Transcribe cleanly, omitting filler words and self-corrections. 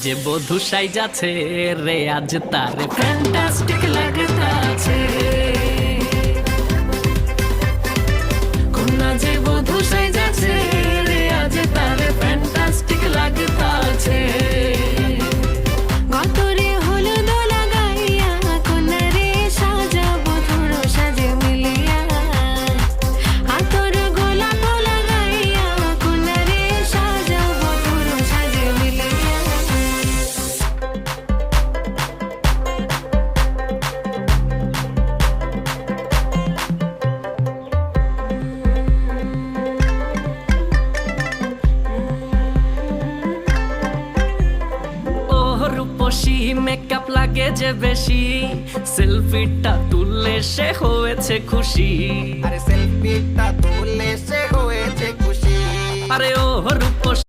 যে বধূ সাইজাছে রে আজ তারে ফ্যান্টাস্টিক লাগতাছে। কন্যা যে বধূ সাইজাছে রে আজ তারে ফ্যান্টাস্টিক লাগতাছে। গতরে হলুদ লাগাইয়া কন্যারে সাজাবো তোর সাজে মিলিয়া। হাতর গোলাপ লাগাইয়া কন্যারে সাজাবো তোর সাজে মিলিয়া। ও রূপসী মেকআপ লাগে যে বেশি, সেলফিটা তুললে সে হয়েছে খুশি। আরে সেলফিটা তুললে সে হয়েছে খুশি। আরে ও রূপ